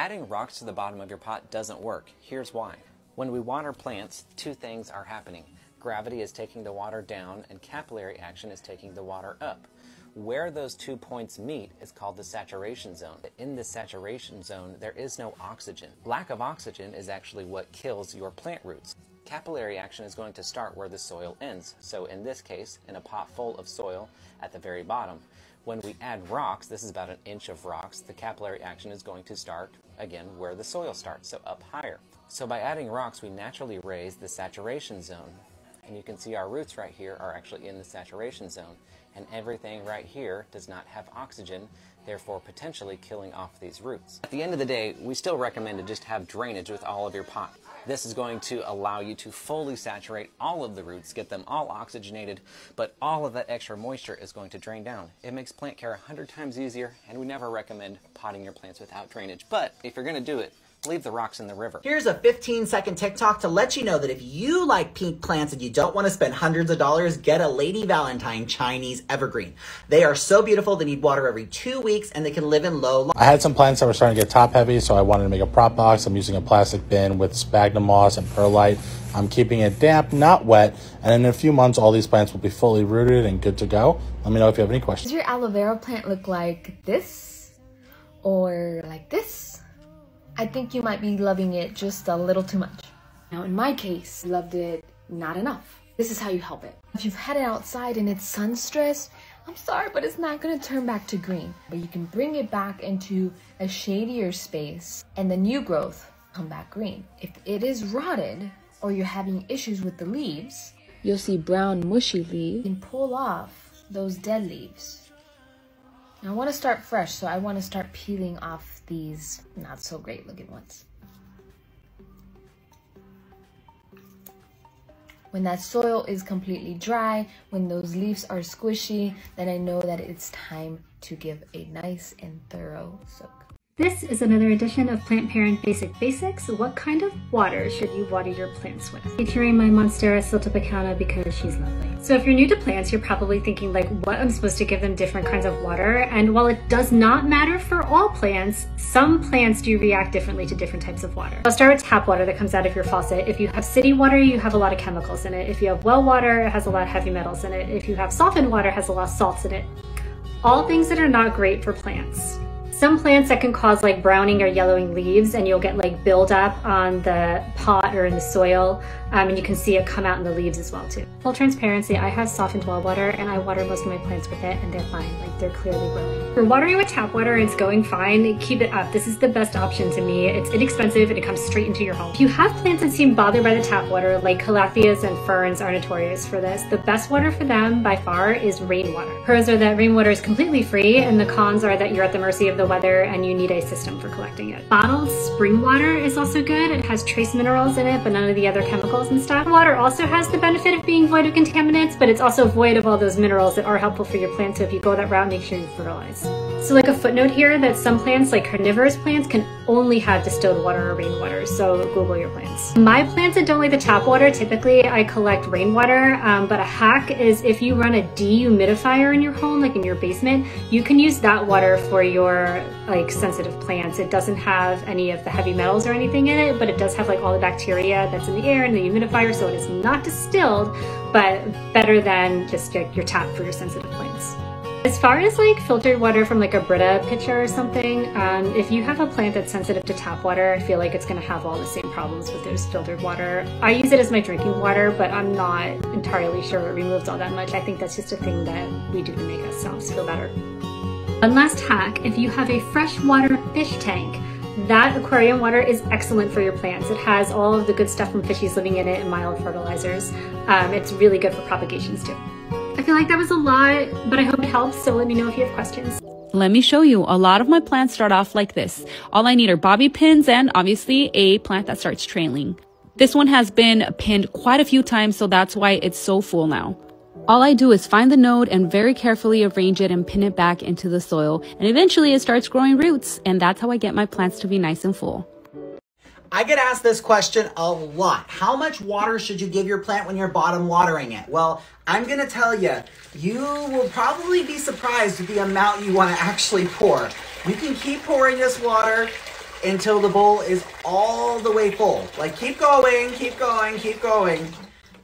Adding rocks to the bottom of your pot doesn't work. Here's why. When we water plants, two things are happening. Gravity is taking the water down and capillary action is taking the water up. Where those 2 points meet is called the saturation zone. In the saturation zone, there is no oxygen. Lack of oxygen is actually what kills your plant roots. Capillary action is going to start where the soil ends. So in this case, in a pot full of soil at the very bottom, when we add rocks, this is about 1 inch of rocks, the capillary action is going to start, again, where the soil starts, so up higher. So by adding rocks, we naturally raise the saturation zone. And you can see our roots right here are actually in the saturation zone. And everything right here does not have oxygen, therefore potentially killing off these roots. At the end of the day, we still recommend to just have drainage with all of your pot. This is going to allow you to fully saturate all of the roots, get them all oxygenated, but all of that extra moisture is going to drain down. It makes plant care 100 times easier, and we never recommend potting your plants without drainage. But if you're going to do it, leave the rocks in the river. Here's a 15-second TikTok to let you know that if you like pink plants and you don't want to spend hundreds of dollars, get a Lady Valentine Chinese evergreen. They are so beautiful, they need water every 2 weeks, and they can live in low. I had some plants that were starting to get top heavy, so I wanted to make a prop box. I'm using a plastic bin with sphagnum moss and perlite. I'm keeping it damp, not wet, and in a few months, all these plants will be fully rooted and good to go. Let me know if you have any questions. Does your aloe vera plant look like this or like this? I think you might be loving it just a little too much. Now in my case, loved it not enough. This is how you help it. If you've had it outside and it's sun stressed, I'm sorry, but it's not gonna turn back to green. But you can bring it back into a shadier space and the new growth come back green. If it is rotted or you're having issues with the leaves, you'll see brown mushy leaves. You can pull off those dead leaves. Now I wanna start fresh, so I wanna start peeling off these not so great looking ones. When that soil is completely dry, when those leaves are squishy, then I know that it's time to give a nice and thorough soak. This is another edition of Plant Parent Basic Basics. What kind of water should you water your plants with? Featuring my Monstera siltepecana because she's lovely. So if you're new to plants, you're probably thinking like, what I'm supposed to give them different kinds of water. And while it does not matter for all plants, some plants do react differently to different types of water. I'll start with tap water that comes out of your faucet. If you have city water, you have a lot of chemicals in it. If you have well water, it has a lot of heavy metals in it. If you have softened water, it has a lot of salts in it. All things that are not great for plants. Some plants that can cause like browning or yellowing leaves, and you'll get like buildup on the pot or in the soil, and you can see it come out in the leaves as well too. Full transparency, I have softened well water and I water most of my plants with it and they're fine, like they're clearly growing. For watering with tap water, it's going fine. Keep it up. This is the best option to me. It's inexpensive and it comes straight into your home. If you have plants that seem bothered by the tap water, like calatheas and ferns are notorious for this, the best water for them by far is rainwater. Pros are that rainwater is completely free, and the cons are that you're at the mercy of the weather and you need a system for collecting it. Bottled spring water is also good. It has trace minerals in it, but none of the other chemicals and stuff. Water also has the benefit of being void of contaminants, but it's also void of all those minerals that are helpful for your plant. So if you go that route, make sure you fertilize. So like a footnote here that some plants, like carnivorous plants, can only have distilled water or rainwater. So Google your plants. My plants that don't like the tap water, typically I collect rainwater, but a hack is if you run a dehumidifier in your home, like in your basement, you can use that water for your like sensitive plants. It doesn't have any of the heavy metals or anything in it, but it does have like all the bacteria that's in the air and the humidifier, so it is not distilled, but better than just like your tap for your sensitive plants. As far as like filtered water from like a Brita pitcher or something, if you have a plant that's sensitive to tap water, I feel like it's going to have all the same problems with this filtered water. I use it as my drinking water, but I'm not entirely sure it removes all that much. I think that's just a thing that we do to make ourselves feel better. One last hack, if you have a freshwater fish tank, that aquarium water is excellent for your plants. It has all of the good stuff from fishies living in it and mild fertilizers. It's really good for propagations too. I feel like that was a lot, but I hope it helps, so let me know if you have questions. Let me show you. A lot of my plants start off like this. All I need are bobby pins and obviously a plant that starts trailing. This one has been pinned quite a few times, so that's why it's so full now. All I do is find the node and very carefully arrange it and pin it back into the soil, and eventually it starts growing roots, and that's how I get my plants to be nice and full. I get asked this question a lot. How much water should you give your plant when you're bottom watering it? Well, I'm gonna tell you, you will probably be surprised at the amount you wanna actually pour. You can keep pouring this water until the bowl is all the way full. Like keep going, keep going, keep going.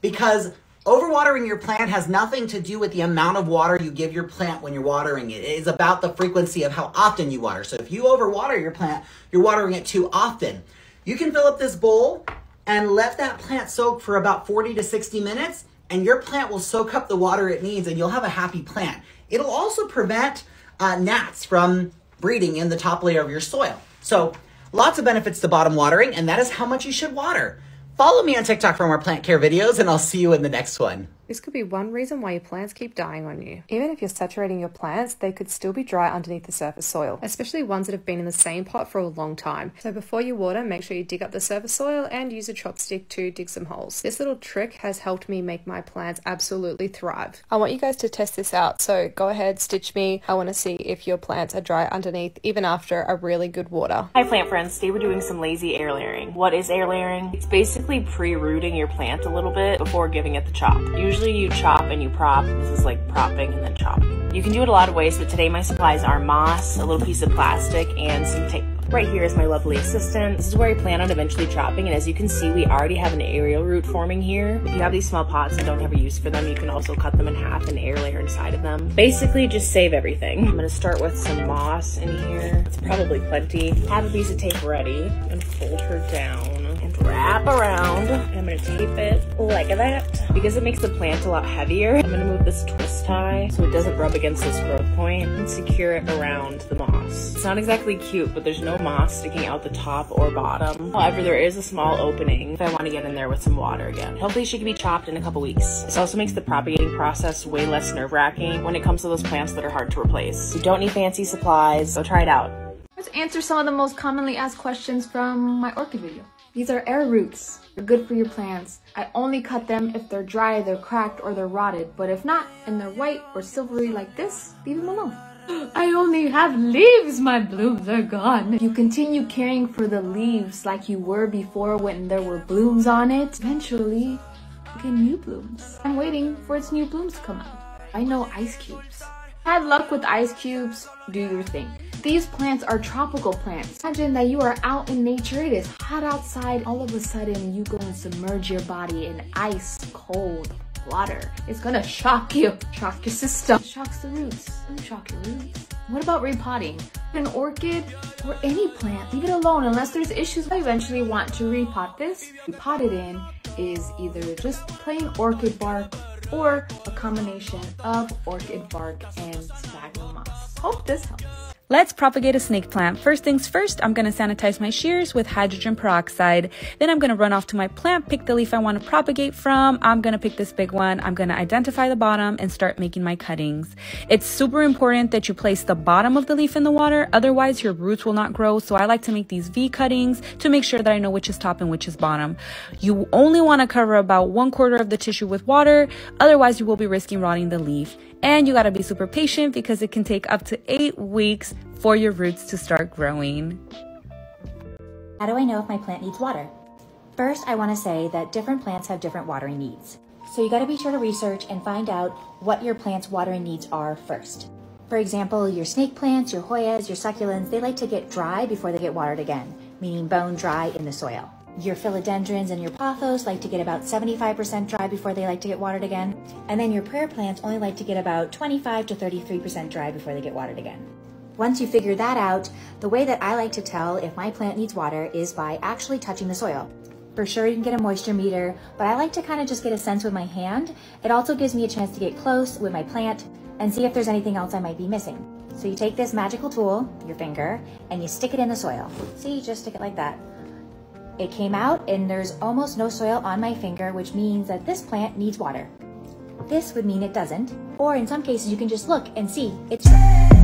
Because overwatering your plant has nothing to do with the amount of water you give your plant when you're watering it. It is about the frequency of how often you water. So if you overwater your plant, you're watering it too often. You can fill up this bowl and let that plant soak for about 40 to 60 minutes, and your plant will soak up the water it needs, and you'll have a happy plant. It'll also prevent gnats from breeding in the top layer of your soil. So lots of benefits to bottom watering, and that is how much you should water. Follow me on TikTok for more plant care videos, and I'll see you in the next one. This could be one reason why your plants keep dying on you. Even if you're saturating your plants, they could still be dry underneath the surface soil, especially ones that have been in the same pot for a long time. So before you water, make sure you dig up the surface soil and use a chopstick to dig some holes. This little trick has helped me make my plants absolutely thrive. I want you guys to test this out, so go ahead, stitch me. I want to see if your plants are dry underneath even after a really good water. Hi plant friends, today we're doing some lazy air layering. What is air layering? It's basically pre-rooting your plant a little bit before giving it the chop. Usually you chop and you prop. This is like propping and then chopping. You can do it a lot of ways, but today my supplies are moss, a little piece of plastic, and some tape. Right here is my lovely assistant. This is where I plan on eventually chopping, and as you can see, we already have an aerial root forming here. If you have these small pots and don't have a use for them, you can also cut them in half and air layer inside of them. Basically, just save everything. I'm gonna start with some moss in here. It's probably plenty. Have a piece of tape ready and fold her down and wrap around. And I'm gonna tape it like that. Because it makes the plant a lot heavier, I'm gonna move this twist tie so it doesn't rub against this growth point and secure it around the moss. It's not exactly cute, but there's no moss sticking out the top or bottom. However, there is a small opening if I want to get in there with some water again. Hopefully she can be chopped in a couple weeks. This also makes the propagating process way less nerve-wracking when it comes to those plants that are hard to replace. You don't need fancy supplies, so try it out. Let's answer some of the most commonly asked questions from my orchid video. These are air roots. They're good for your plants. I only cut them if they're dry, they're cracked, or they're rotted. But if not, and they're white or silvery like this, leave them alone. I only have leaves, my blooms are gone. If you continue caring for the leaves like you were before when there were blooms on it, eventually you get new blooms. I'm waiting for its new blooms to come out. I know ice cubes. Had luck with ice cubes, do your thing. These plants are tropical plants. Imagine that you are out in nature, it is hot outside, all of a sudden you go and submerge your body in ice cold water. It's gonna shock you, shock your system. It shocks the roots, don't shock your roots. What about repotting? An orchid or any plant, leave it alone unless there's issues. I eventually want to repot this. Repot it in is either just plain orchid bark or a combination of orchid bark and sphagnum moss. Hope this helps. Let's propagate a snake plant. First things first, I'm going to sanitize my shears with hydrogen peroxide. Then I'm going to run off to my plant, pick the leaf I want to propagate from. I'm going to pick this big one. I'm going to identify the bottom and start making my cuttings. It's super important that you place the bottom of the leaf in the water. Otherwise, your roots will not grow. So I like to make these V cuttings to make sure that I know which is top and which is bottom. You only want to cover about 1/4 of the tissue with water. Otherwise, you will be risking rotting the leaf. And you got to be super patient because it can take up to 8 weeks for your roots to start growing. How do I know if my plant needs water? First, I want to say that different plants have different watering needs. So you got to be sure to research and find out what your plant's watering needs are first. For example, your snake plants, your Hoyas, your succulents, they like to get dry before they get watered again, meaning bone dry in the soil. Your philodendrons and your pothos like to get about 75% dry before they like to get watered again. And then your prayer plants only like to get about 25 to 33% dry before they get watered again. Once you figure that out, the way that I like to tell if my plant needs water is by actually touching the soil. For sure you can get a moisture meter, but I like to kind of just get a sense with my hand. It also gives me a chance to get close with my plant and see if there's anything else I might be missing. So you take this magical tool, your finger, and you stick it in the soil. See, just stick it like that. It came out and there's almost no soil on my finger, which means that this plant needs water. This would mean it doesn't, or in some cases you can just look and see it's dry.